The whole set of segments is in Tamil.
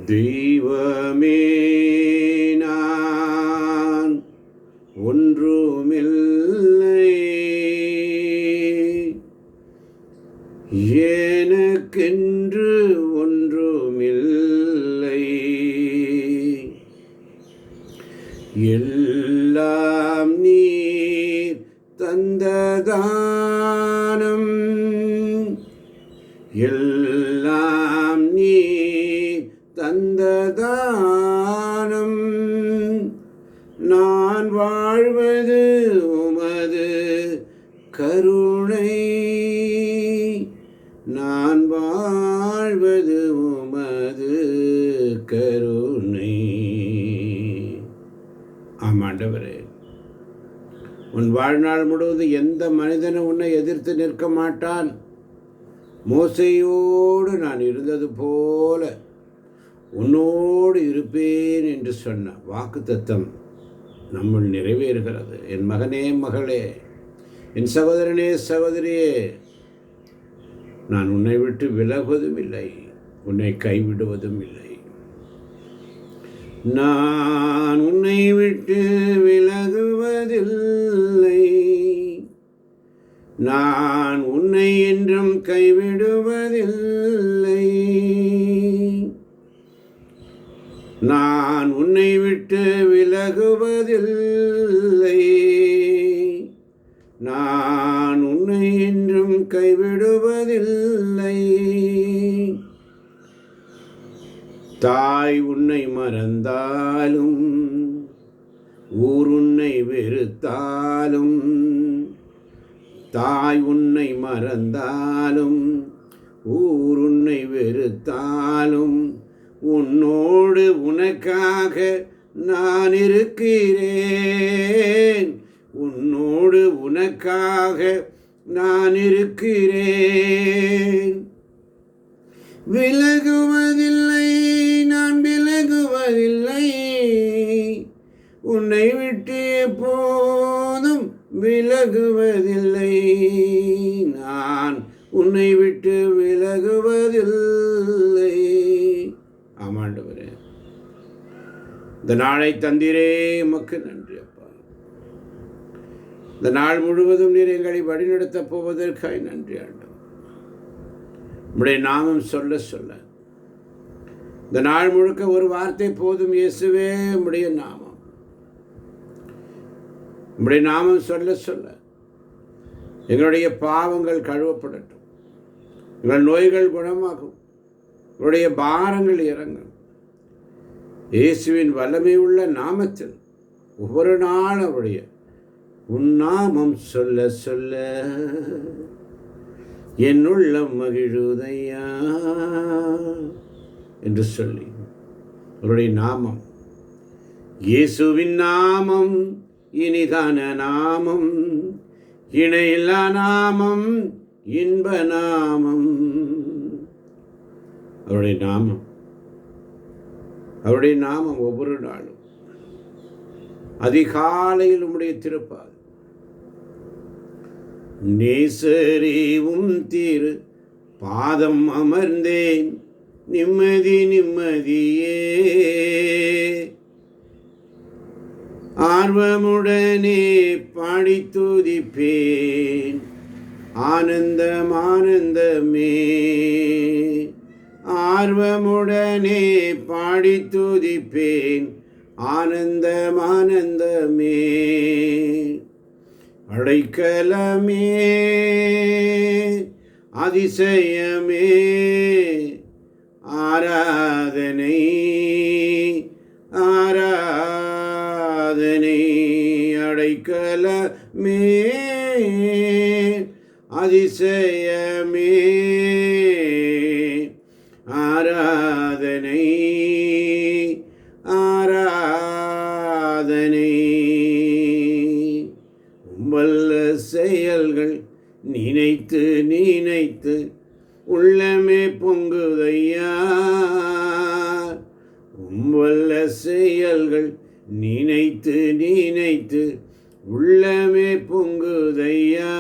தெய்வமே நான் ஒன்றுமில்லை, எனக்கென்று ஒன்றுமில்லை, எல்லாம் நீர் தந்ததானம், எல்லாம் நீர் தந்ததானம், நான் வாழ்வது உமது கருணை, நான் வாழ்வது உமது கருணை. ஆமாண்டவரே, உன் வாழ்நாள் முழுவதும் எந்த மனிதனும் உன்னை எதிர்த்து நிற்க மாட்டான். மோசையோடு நான் இருந்தது போல உன்னோடு இருப்பேன் என்று சொன்ன வாக்குத்தத்தம் நம்முள் நிறைவேறுகிறது. என் மகனே, மகளே, என் சகோதரனே, சகோதரியே, நான் உன்னை விட்டு விலகுவதும் இல்லை, உன்னை கைவிடுவதும் இல்லை. நான் உன்னை விட்டு விலகுவதில்லை, நான் உன்னை என்றும் கைவிடுவதில்லை, நான் உன்னை விட்டு விலகுவதில்லை, நான் உன்னை என்றும் கைவிடுவதில்லை. தாய் உன்னை மறந்தாலும், ஊர் உன்னை வெறுத்தாலும், தாய் உன்னை மறந்தாலும், ஊர் உன்னை வெறுத்தாலும், உன்னோடு உனக்காக நான் இருக்கிறேன், உன்னோடு உனக்காக நான் இருக்கிறேன். விலகுவதில்லை, நான் விலகுவதில்லை, உன்னை விட்டு எப்போதும் விலகுவதில்லை, நான் உன்னை விட்டு விலகுவதில்லை. ஆமாண்டவரே, இந்த நாளை தந்தீரே, உமக்கு நன்றி அப்பா. இந்த நாள் முழுவதும் நீர் எங்களை வழிநடத்தப் போவதற்காக நன்றி ஆண்டவர். உம்முடைய நாமம் சொல்ல சொல்ல இந்த நாள் முழுக்க ஒரு வார்த்தை போதும், இயேசுவே உம்முடைய நாமம். உம்முடைய நாமம் சொல்ல சொல்ல எங்களுடைய பாவங்கள் கழுவப்படட்டும், எங்கள் நோய்கள் குணமாகும், உடைய பாரங்கள் இறங்கும். இயேசுவின் வல்லமை உள்ள நாமத்தில் ஒவ்வொரு நாளும் அவருடைய உன் நாமம் சொல்ல சொல்ல என் உள்ளம் மகிழுதையா என்று சொல்லி அவருடைய நாமம், இயேசுவின் நாமம் இனிதான நாமம், இணையில்லா நாமம், இன்ப நாமம். அவருடைய நாமம், அவருடைய நாமம் ஒவ்வொரு நாளும் அதிகாலையில் உம்முடைய திருப்பால் நேசரீவும் திரு பாதம் அமர்ந்தேன், நிம்மதி நிம்மதியே, ஆர்வமுடனே பாடி துதிப்பேன், ஆனந்தம் ஆனந்தமே, ஆர்வமுடனே பாடி துதிப்பேன், ஆனந்தம் ஆனந்தமே. அடைக்கலமே, அதிசயமே, ஆராதனை ஆராதனை. அடைக்கலமே, அதிசயமே, ஆராதனை ஆராதனை. வல்ல செயல்கள் நினைத்து நினைத்து உள்ளமே பொங்குதையா, வல்ல செயல்கள் நினைத்து நினைத்து உள்ளமே பொங்குதையா.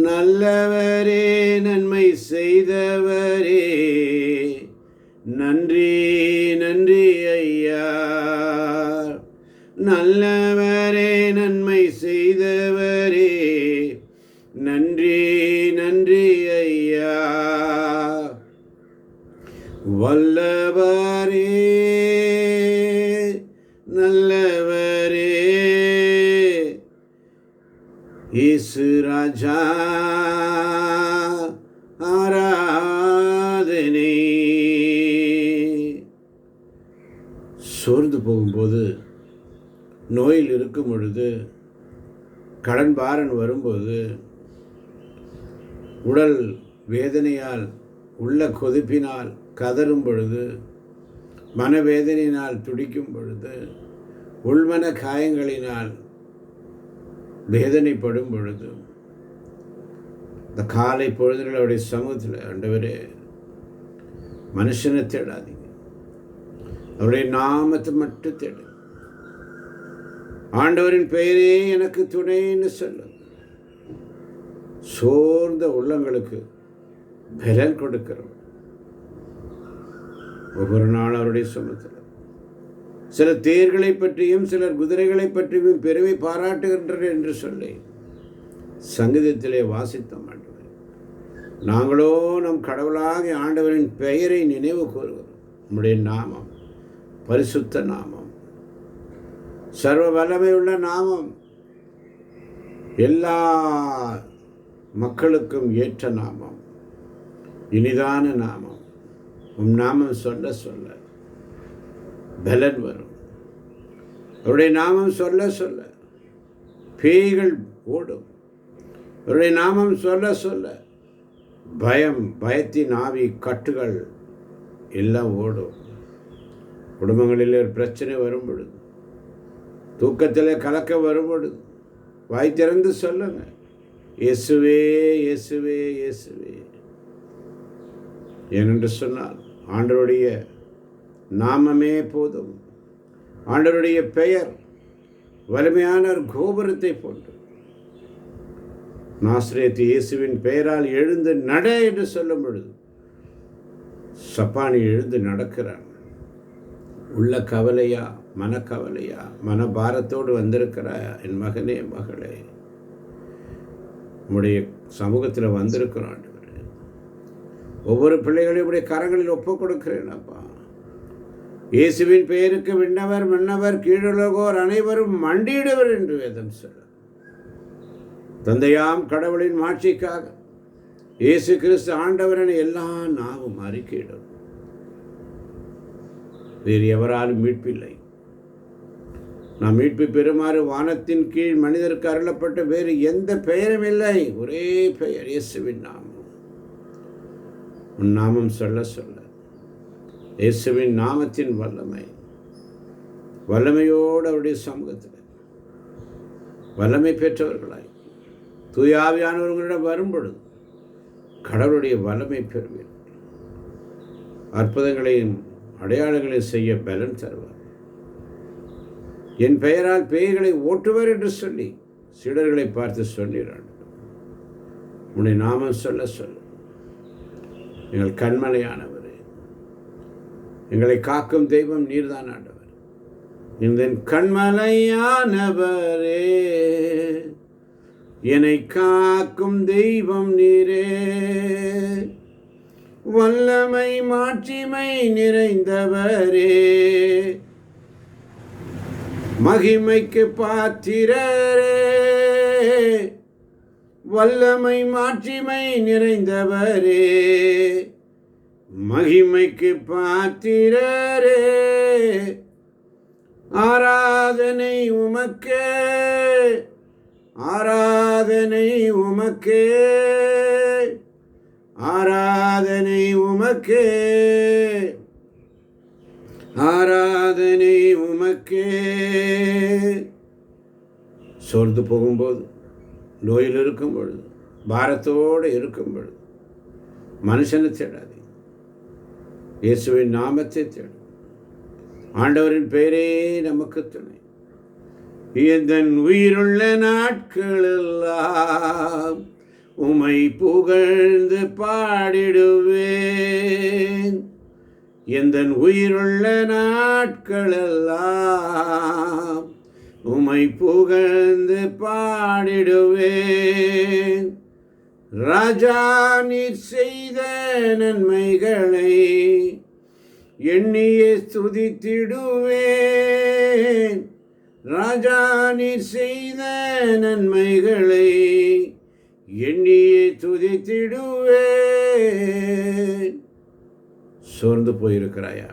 நல்லவரே, நன்மை செய்தவரே, நன்றி நன்றி ஐயா. நல்லவரே, நன்மை செய்தவரே, நன்றி நன்றி ஐயா. வல்லவரே, நல்லவரே, இயேசு ராஜா ஆராதனை. சோர்ந்து போகும்போது, நோயில் இருக்கும் பொழுது, கடன் பாரன் வரும்போது, உடல் வேதனையால், உள்ள கொதிப்பினால் கதறும் பொழுது, மனவேதனையினால் துடிக்கும் பொழுது, உள்மன காயங்களினால் வேதனைப்படும் பொழுது, இந்த காலை பொழுதுகள் அவருடைய சமூகத்தில், ஆண்டவரே, மனுஷனை தேடாதீங்க, அவருடைய நாமத்தை மட்டும் தேடு. ஆண்டவரின் பெயரே எனக்கு துணைன்னு சொல்லும். சோர்ந்த உள்ளங்களுக்கு பலன் கொடுக்கிறவர். ஒவ்வொரு நாளும் அவருடைய சமூகத்தில் சில தேர்களை பற்றியும் சிலர் குதிரைகளை பற்றியும் பெருமை பாராட்டுகின்றனர் என்று சொல்லி சங்கீதத்திலே வாசித்தோம். ஆண்டவர், நாங்களோ நம் கடவுளாகிய ஆண்டவரின் பெயரை நினைவு கூறுகிறோம். நம்முடைய நாமம் பரிசுத்த நாமம், சர்வ வல்லமை உள்ள நாமம், எல்லா மக்களுக்கும் ஏற்ற நாமம், இனிதான நாமம். உம் நாமம் சொல்ல சொல்ல பலன் வரும். அவருடைய நாமம் சொல்ல சொல்ல பேய்கள் ஓடும். அவருடைய நாமம் சொல்ல சொல்ல பயத்தின் ஆவி கட்டுகள் எல்லாம் ஓடும். குடும்பங்களில் ஒரு பிரச்சனை வரும் பொழுது, தூக்கத்தில் கலக்க வரும் பொழுது, வாய் திறந்து சொல்லுங்க, இயேசுவே இயேசுவே இயேசுவே. ஏனென்று சொன்னால் ஆண்டவருடைய நாமமே போதும். ஆண்டவருடைய பெயர் வலிமையான ஒரு கோபுரத்தை போன்று. நாசரேத்து இயேசுவின் பெயரால் எழுந்து நட என்று சொல்லும் பொழுது சப்பானி எழுந்து நடக்கிறான். உள்ள கவலையா, மனக்கவலையா, மனபாரத்தோடு வந்திருக்கிறாயா என் மகனே மகளே, உம்முடைய சமூகத்தில் வந்திருக்கிறான். ஒவ்வொரு பிள்ளைகளையும் உடைய கரங்களில் ஒப்புக் கொடுக்கிறேன் அப்பா. இயேசுவின் பெயருக்கு விண்ணவர் மன்னவர் கீழுலகோர் அனைவரும் மண்டியிடுவர் என்று வேதம் சொல்ல. தந்தையாம் கடவுளின் மாட்சிக்காக இயேசு கிறிஸ்து ஆண்டவர் என எல்லா நாவும் அறிக்கையிடும். வேறு எவராலும் மீட்பில்லை. நாம் மீட்பு பெறுமாறு வானத்தின் கீழ் மனிதருக்கு அருளப்பட்ட வேறு எந்த பெயரும் இல்லை. ஒரே பெயர், இயேசுவின் நாமம். உன் நாமம் சொல்ல சொல்ல இயேசுவின் நாமத்தின் வல்லமையோடு அவருடைய சமூகத்தில் வல்லமை பெற்றவர்களாய் தூயாவியானவர்களிடம் வரும்பொழுது கடவுளுடைய வல்லமை பெறுவீர்கள். அற்புதங்களையும் அடையாளங்களையும் செய்ய பலன் தருவார். என் பெயரால் பேய்களை ஓட்டுவர் என்று சொல்லி சீடர்களை பார்த்து சொன்னார். உன்னை நாமம் சொல்ல சொல்ல எங்கள் கண்மலையானவரே, எங்களை காக்கும் தெய்வம் நீர்தான் ஆண்டவர். இந்த கண்மலையானவரே, என்னை காக்கும் தெய்வம் நீரே, வல்லமை மாட்சிமை நிறைந்தவரே, மகிமைக்கு பாத்திரரே, வல்லமை மாட்சிமை நிறைந்தவரே, மகிமைக்கு பாத்திரரே, ஆராதனை உமக்கே, ஆராதனை உமக்கே, ஆராதனை உமக்கே, ஆராதனை உமக்கே. சோர்ந்து போகும்போது, நோயில் இருக்கும் பொழுது, பாரத்தோடு இருக்கும் பொழுது மனுஷனை தேடாதே, இயேசுவின் நாமத்தை தேடும். ஆண்டவரின் பெயரே நமக்கு துணை. என் உயிருள்ள நாட்களெல்லாம் உமை புகழ்ந்து பாடிடுவேன் எந்தன் உயிருள்ள நாட்களெல்லாம் உமை புகழ்ந்து பாடிடுவேன். ராஜா நீர் செய்த நன்மைகளை எண்ணியே துதித்திடுவேன். ராஜா நீர் செய்த நன்மைகளை எண்ணியே துதித்திடுவேன். சோர்ந்து போயிருக்கிறாயா?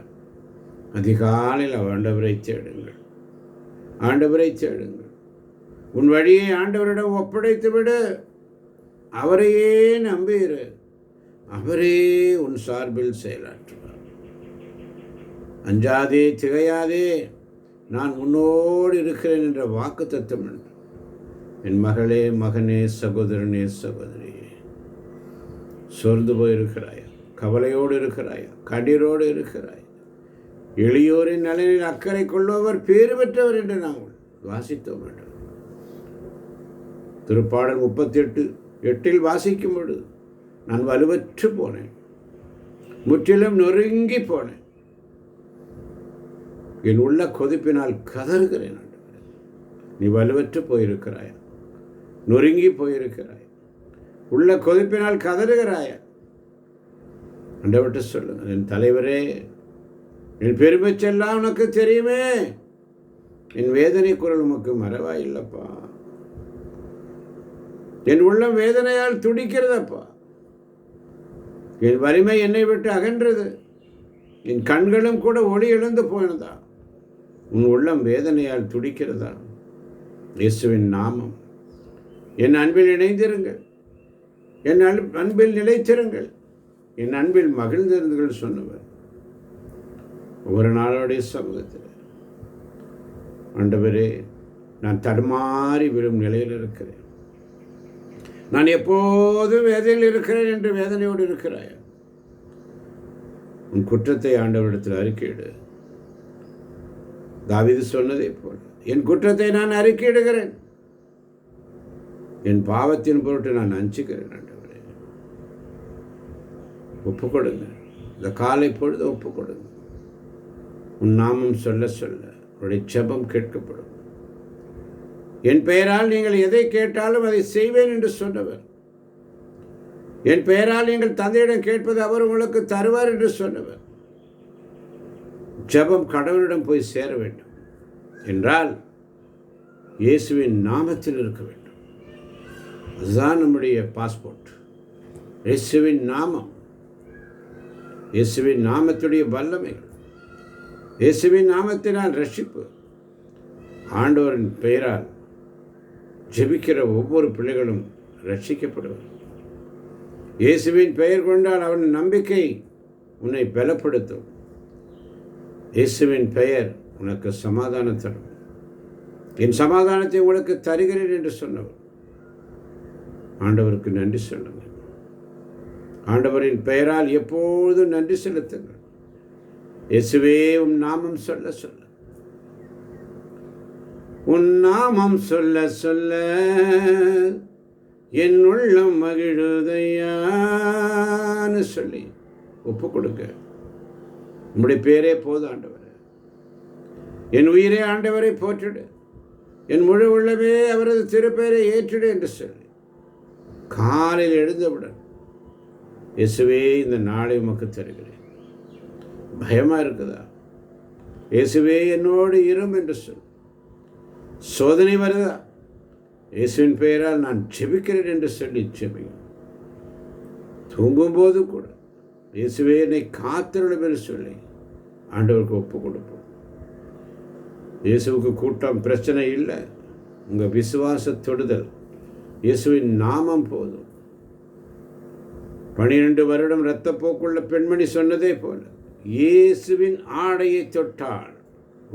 அதிகாலையில் ஆண்டவரை தேடுங்கள். ஆண்டவரை தேடுங்கள். உன் வழியை ஆண்டவரிடம் ஒப்படைத்து விடு. அவரையே நம்பியிரு. அவரே உன் சார்பில் செயலாற்றுவார். அஞ்சாதே, திகையாதே, நான் உன்னோடு இருக்கிறேன் என்ற வாக்கு தத்துவம் உண்டு. என் மகளே, மகனே, சகோதரனே, சகோதரியே, சோர்ந்து போயிருக்கிறாயா? கவலையோடு இருக்கிறாயா? கண்ணீரோடு இருக்கிறாய்? எளியோரின் நலனில் அக்கறை கொள்பவர் பேறு பெற்றவர் என்று நாங்கள் வாசித்தோம். திருப்பாடல் 38:8 வாசிக்கும் பொழுது நான் வலுவற்று போனேன், முற்றிலும் நொறுங்கி போனேன், என் உள்ள கொதிப்பினால் கதறுகிறேன். நீ வலுவற்று போயிருக்கிறாயா? நொறுங்கி போயிருக்கிறாய்? உள்ள கொதிப்பினால் கதறுகிறாயா? ஆண்டவர்கிட்ட சொல்லுங்க, என் தலைவரே, என் பெருமைச்செல்லாம் உனக்கு தெரியுமே, என் வேதனை குரல் உமக்கு மறவாயில்லப்பா. என் உள்ளம் வேதனையால் துடிக்கிறதப்பா. என் வலிமை என்னை விட்டு அகன்றது. என் கண்களும் கூட ஒளி இழந்து போனதா? உன் உள்ளம் வேதனையால் துடிக்கிறதா? இயேசுவின் நாமம். என் அன்பில் இணைந்திருங்கள், என் அன்பில் நிலைத்திருங்கள், என் அன்பில் மகிழ்ந்திருந்துகள் சொன்னவர். ஒவ்வொரு நாளுடைய சமூகத்தில் ஆண்டவரே, நான் தடுமாறி விழும் நிலையில் இருக்கிறேன், நான் எப்போதும் வேதனையில் இருக்கிறேன் என்று வேதனையோடு இருக்கிறாய். உன் குற்றத்தை ஆண்டவரிடத்தில் அறிக்கையிடு. தாவீது சொன்னதை போல என் குற்றத்தை நான் அறிக்கையிடுகிறேன், என் பாவத்தின் பொருட்டு நான் அஞ்சுகிறேன். ஆண்டவரே, ஒப்புக்கொடுங்க. இந்த காலை பொழுது ஒப்புக்கொடுங்க. உன் நாமம் சொல்ல சொல்ல உடைய ஜெபம் கேட்கப்படும். என் பெயரால் நீங்கள் எதை கேட்டாலும் அதை செய்வேன் என்று சொன்னவர். என் பெயரால் நீங்கள் தந்தையிடம் கேட்பது அவர் உங்களுக்கு தருவார் என்று சொன்னவர். ஜெபம் கடவுளிடம் போய் சேர வேண்டும் என்றால் இயேசுவின் நாமத்தில் இருக்க வேண்டும். அதுதான் நம்முடைய பாஸ்போர்ட். இயேசுவின் நாமம், இயேசுவின் நாமத்துடைய வல்லமைகள், இயேசுவின் நாமத்தினால் ரட்சிப்பு. ஆண்டவரின் பெயரால் ஜெபிக்கிற ஒவ்வொரு பிள்ளைகளும் ரட்சிக்கப்படுவார். இயேசுவின் பெயர் கொண்டால் அவன் நம்பிக்கை உன்னை பலப்படுத்தும். இயேசுவின் பெயர் உனக்கு சமாதானம் தரும். என் சமாதானத்தை உங்களுக்கு தருகிறேன் என்று சொன்னவர். ஆண்டவருக்கு நன்றி சொல்லுங்கள். ஆண்டவரின் பெயரால் எப்பொழுதும் நன்றி செலுத்துங்கள். இயேசுவே, உன் நாமம் சொல்ல சொல்ல, உன் நாமம் சொல்ல சொல்ல என் உள்ளம் மகிழுதையான்னு சொல்லி ஒப்பு கொடுக்க. உம்முடைய பேரே போதும் ஆண்டவரே. என் உயிரே ஆண்டவரை போற்றிடு, என் முழு உள்ளமே அவரது திருப்பெயரை ஏற்றிடு என்று சொல்லி காலையில் எழுந்தவுடன், இயேசுவே, இந்த நாளை உமக்கு தருகிறேன். பயமா இருக்குதா? இயேசுவே, என்னோடு இரும் என்று சொல். சோதனை வருதா? இயேசுவின் பெயரால் நான் ஜெபிக்கிறேன் என்று சொல்லி ஜெபியும். தூங்கும்போது கூட இயேசுவே, என்னை காத்திருடும் என்று சொல்லி ஆண்டவருக்கு ஒப்பு கொடுப்போம். இயேசுவுக்கு கூட்டம் பிரச்சனை இல்லை. உங்கள் விசுவாச தொடுதல், இயேசுவின் நாமம் போதும். 12 வருடம் இரத்தப்போக்குள்ள பெண்மணி சொன்னதே போல, இயேசுவின் ஆடையை தொட்டால்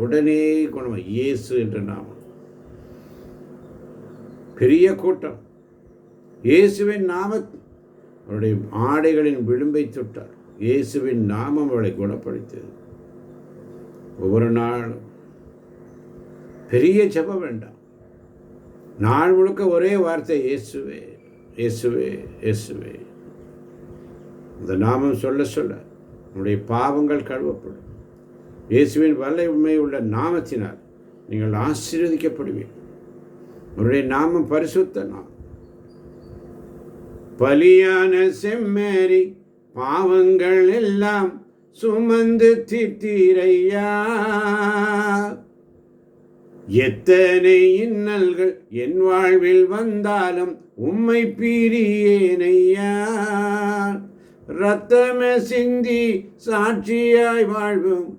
உடனே குணம். இயேசு என்ற நாமம். பெரிய கூட்டம் இயேசுவின் நாம அவருடைய ஆடைகளின் விளிம்பை தொட்டார். இயேசுவின் நாமம் அவளை குணப்படுத்தியது. ஒவ்வொரு நாளும் பெரிய ஜெபம் வேண்டாம். நாள் முழுக்க ஒரே வார்த்தை, இயேசுவே, இயேசுவே, இயேசுவே. இந்த நாமம் சொல்ல சொல்ல உங்களுடைய பாவங்கள் கழுவப்படும். இயேசுவின் வல்லமை உள்ள நாமத்தினால் நீங்கள் ஆசீர்வதிக்கப்படுவீர்கள். உங்களுடைய நாமம் பரிசுத்த நாமம். பலியான செம்மறி பாவங்கள் எல்லாம் சுமந்து தீர்த்தீரையா. எத்தனை இன்னல்கள் என் வாழ்வில் வந்தாலும் உம்மை பிரியேனையா. இரத்தமே சிந்தி சாட்சியாய் வாழ்வும்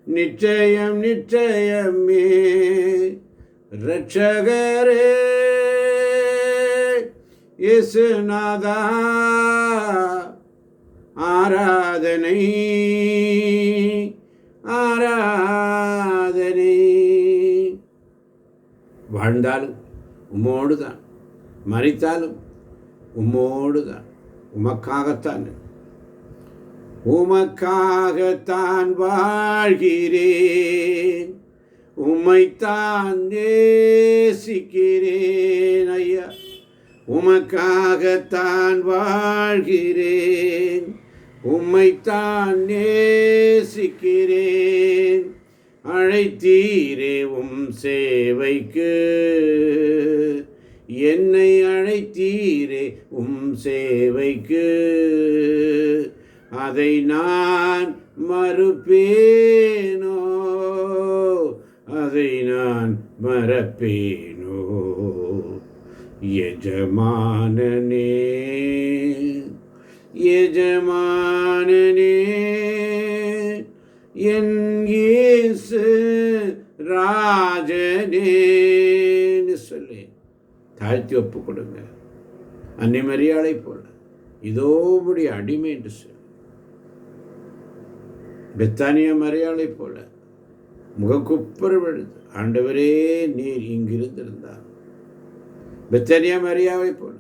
நிச்சயம் நிச்சயமே. இரட்சகரே இயேசுநாதா ஆராதனை ஆராதனை. வாழ்ந்தாலும் உம்மோடு தான், மரித்தாலும் உம்மோடு தான், உமக்காகத்தான் உமக்காகத்தான் வாழ்கிறேன், உம்மைத்தான் நேசிக்கிறேன் ஐயா. உமக்காகத்தான் வாழ்கிறேன், உம்மைத்தான் நேசிக்கிறேன். அழைத்தீரே உம் சேவைக்கு, என்னை அழைத்தீரே உம் சேவைக்கு. அதை நான் மறுப்பேனோ, அதை நான் மறப்பேனோ. எஜமானனே எஜமானனே என் இயேசு ராஜனேன்னு சொல்லி தாழ்த்தி ஒப்பு கொடுங்க. அன்னை மரியாளை போல இதோபடி அடிமை என்று சொல்லி, பெத்தானியா மரியாளை போல முகக்குப்புற விழுது, ஆண்டவரே நீர் இங்கிருந்திருந்தார். பெத்தானியா மரியாவை போல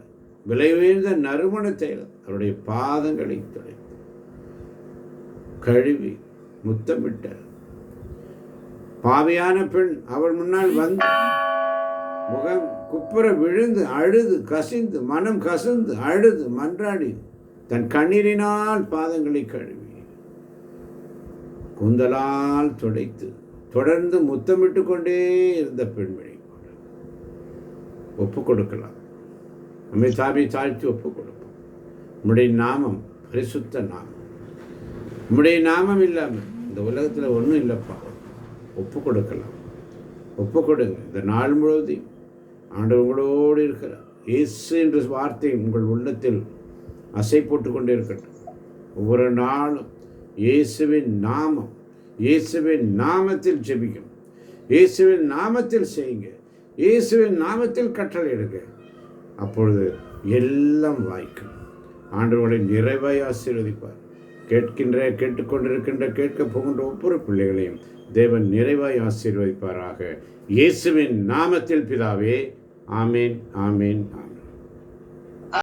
விலை உயர்ந்த நறுமண தைலம் அவருடைய பாதங்களை துடைத்து கழுவி முத்தமிட்டார். பாவியான பெண் அவள் முன்னால் வந்து முகம் குப்புற விழுந்து அழுது கசிந்து மனம் கசிந்து அழுது மன்றாடி தன் கண்ணீரினால் பாதங்களை கழுவி கூந்தலால் துடைத்து தொடர்ந்து முத்தமிட்டு கொண்டே இருந்த பெண்மணி ஒப்பு கொடுக்கலாம். நம்மை தாவி தாழ்த்தி ஒப்பு கொடுப்போம். நம்முடைய நாமம் பரிசுத்த நாமம். நம்முடைய நாமம் இல்லாமல் இந்த உலகத்தில் ஒன்றும் இல்லைப்பா. ஒப்பு கொடுக்கலாம். ஒப்பு கொடுங்க. இந்த நாள் முழுவதையும் ஆண்டவர் உங்களோடு இருக்கிறார். இயேசு என்ற வார்த்தை உங்கள் உள்ளத்தில் அசை போட்டு கொண்டே இருக்கட்டும். ஒவ்வொரு நாளும் இயேசுவின் நாமம், இயேசுவின் நாமத்தில் ஜெபிக்கும், இயேசுவின் நாமத்தில் செய்யுங்க, இயேசுவின் நாமத்தில் கட்டளையிடுங்க. அப்பொழுது எல்லாம் வாய்க்கும். ஆண்டவர்களை நிறைவாய் ஆசீர்வதிப்பார். கேட்டுக்கொண்டிருக்கின்ற கேட்க போகின்ற ஒவ்வொரு பிள்ளைகளையும் தேவன் நிறைவாய் ஆசீர்வதிப்பாராக. இயேசுவின் நாமத்தில் பிதாவே. ஆமேன், ஆமேன், ஆமேன்.